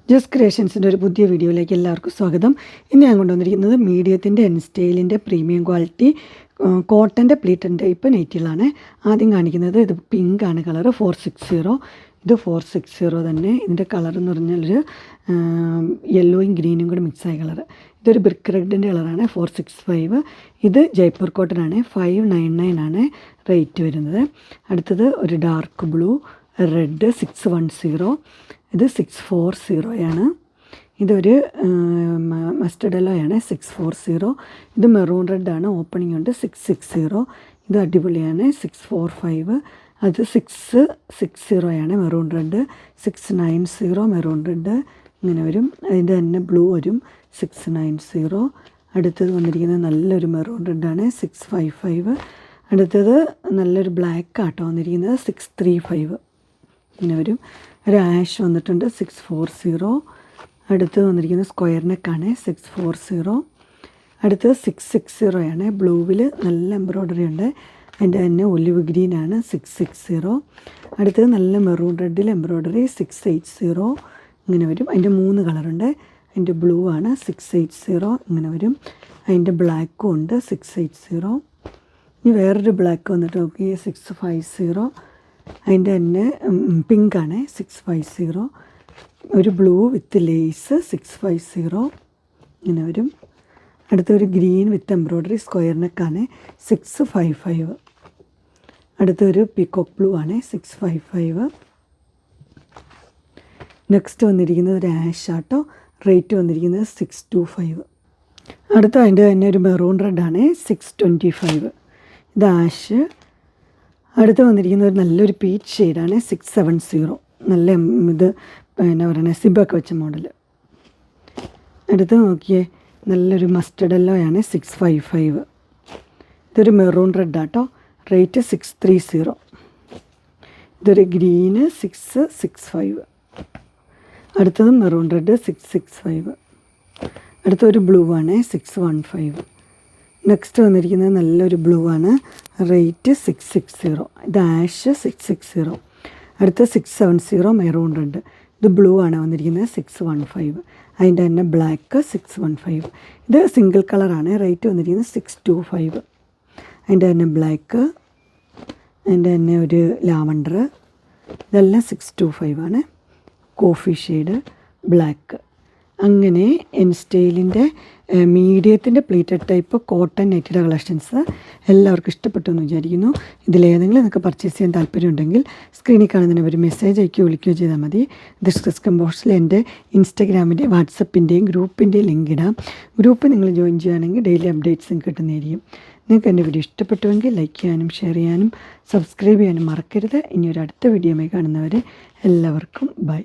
Just ക്രിയേഷൻസിൻ്റെ ഒരു പുതിയ വീഡിയോയിലേക്ക് എല്ലാവർക്കും സ്വാഗതം. ഇന്ന് ഞാൻ കൊണ്ടുവന്നിരിക്കുന്നത് മീഡിയത്തിൻ്റെ എൻ സ്റ്റൈലിൻ്റെ പ്രീമിയം ക്വാളിറ്റി കോട്ടൻ്റെ പ്ലീറ്റഡ് ടൈപ്പ് നൈറ്റികളാണ്. ആദ്യം കാണിക്കുന്നത് ഇത് പിങ്ക് ആണ് കളറ് 460. ഇത് 460 തന്നെ. ഇതിൻ്റെ കളർ എന്ന് പറഞ്ഞാൽ യെല്ലോയും ഗ്രീനും കൂടി മിക്സായ കളറ്. ഇതൊരു ബ്രിക്ക് റെഡിൻ്റെ കളറാണ് 465. ഇത് ജയ്പൂർ കോട്ടനാണ് 599 ആണ് റേറ്റ് വരുന്നത്. അടുത്തത് ഒരു ഡാർക്ക് ബ്ലൂ റെഡ് 610. ഇത് 640 ഇതൊരു മസ്റ്റർഡ് യെല്ലോയാണ് 640. ഇത് മെറൂൺ റെഡാണ്, ഓപ്പണിംഗ് ഉണ്ട് 660. ഇത് അടിപൊളിയാണ് 645. അത് 660 മെറൂൺ റെഡ്. 690 മെറൂൺ റെഡ് ഇങ്ങനെ വരും. അതിൻ്റെ തന്നെ ബ്ലൂ വരും 690. അടുത്തത് വന്നിരിക്കുന്നത് നല്ലൊരു മെറൂൺ റെഡാണ് 655. അടുത്തത് നല്ലൊരു ബ്ലാക്ക് ആട്ടോ വന്നിരിക്കുന്നത് 635 ഇങ്ങനെ വരും. ഒരു ആഷ് വന്നിട്ടുണ്ട് 640. അടുത്തത് വന്നിരിക്കുന്നത് സ്ക്വയർ നെക്കാണ് 640. അടുത്തത് 660 ബ്ലൂവിൽ നല്ല എംബ്രോയ്ഡറി ഉണ്ട്. അതിൻ്റെ തന്നെ ഒലിവ് ഗ്രീനാണ് 660. അടുത്തത് നല്ല മെറൂൺ റെഡിൽ എംബ്രോയ്ഡറി 680 ഇങ്ങനെ വരും. അതിൻ്റെ 3 കളറുണ്ട്. അതിൻ്റെ ബ്ലൂ ആണ് 680 ഇങ്ങനെ വരും. അതിൻ്റെ ബ്ലാക്കും ഉണ്ട് 680. ഇനി വേറൊരു ബ്ലാക്ക് വന്നിട്ട് നോക്കി 650. അതിൻ്റെ തന്നെ പിങ്കാണ് 650. ഒരു ബ്ലൂ വിത്ത് ലേസ് 650 ഇങ്ങനെ വരും. അടുത്തൊരു ഗ്രീൻ വിത്ത് എംബ്രോയ്ഡറി സ്ക്വയർ നെക്കാണ് 655. അടുത്തൊരു പീകോക്ക് ബ്ലൂ ആണ് 655. നെക്സ്റ്റ് വന്നിരിക്കുന്നത് ഒരു ആഷ് ആട്ടോ. റേറ്റ് വന്നിരിക്കുന്നത് 625. അടുത്ത അതിൻ്റെ തന്നെ ഒരു മെറൂൺ റെഡാണ് 625. ഇത് ആഷ്. അടുത്ത് വന്നിരിക്കുന്നത് ഒരു നല്ലൊരു പീച്ച് ഷെയ്ഡാണ് 670. നല്ല ഇത് എന്നാ പറയുന്നത് സിബൊക്കെ വെച്ച മോഡൽ. അടുത്ത് നോക്കിയേ നല്ലൊരു മസ്റ്റർഡ് യെല്ലോയാണ് 655. ഇതൊരു മെറൂൺ റെഡാട്ടോ. റേറ്റ് 630. ഇതൊരു ഗ്രീന് 665. അടുത്തത് മെറൂൺ റെഡ് 665. അടുത്തൊരു ബ്ലൂ ആണ് 615. നെക്സ്റ്റ് വന്നിരിക്കുന്നത് നല്ലൊരു ബ്ലൂ ആണ്. റേറ്റ് 660. ഇത് ആഷ് 660. അടുത്ത 670 മെറൂൺ റെഡ്. ഇത് ബ്ലൂ ആണ് വന്നിരിക്കുന്നത് 615. അതിൻ്റെ തന്നെ ബ്ലാക്ക് 615. ഇത് സിംഗിൾ കളറാണ്. റേറ്റ് വന്നിരിക്കുന്നത് 625. അതിൻ്റെ തന്നെ ബ്ലാക്ക്, അതിൻ്റെ തന്നെ ഒരു ലാവണ്ടർ, ഇതെല്ലാം 625 കോഫി ഷെയ്ഡ് ബ്ലാക്ക്. അങ്ങനെ എൻ സ്റ്റൈലിൻ്റെ മീഡിയത്തിൻ്റെ പ്ലീറ്റഡ് ടൈപ്പ് കോട്ടൺ നെറ്റിയുടെ കളക്ഷൻസ് എല്ലാവർക്കും ഇഷ്ടപ്പെട്ടു എന്ന് വിചാരിക്കുന്നു. ഇതിലേതെങ്കിലും നിങ്ങൾക്ക് പർച്ചേസ് ചെയ്യാൻ താല്പര്യമുണ്ടെങ്കിൽ സ്ക്രീനിൽ കാണുന്നതിന് ഒരു മെസ്സേജ് അയക്കുകയോ വിളിക്കുകയോ ചെയ്താൽ മതി. ഡിസ്ക്രിപ്ഷൻ ബോക്സിൽ എൻ്റെ ഇൻസ്റ്റഗ്രാമിൻ്റെ വാട്സപ്പിൻ്റെയും ഗ്രൂപ്പിൻ്റെയും ലിങ്ക് ഇടാം. ഗ്രൂപ്പ് നിങ്ങൾ ജോയിൻ ചെയ്യുകയാണെങ്കിൽ ഡെയിലി അപ്ഡേറ്റ്സും കിട്ടുന്നതായിരിക്കും. നിങ്ങൾക്ക് എൻ്റെ വീഡിയോ ഇഷ്ടപ്പെട്ടുവെങ്കിൽ ലൈക്ക് ചെയ്യാനും ഷെയർ ചെയ്യാനും സബ്സ്ക്രൈബ് ചെയ്യാനും മറക്കരുത്. ഇനി ഒരു അടുത്ത വീഡിയോയുമായി കാണുന്നവരെ എല്ലാവർക്കും ബൈ.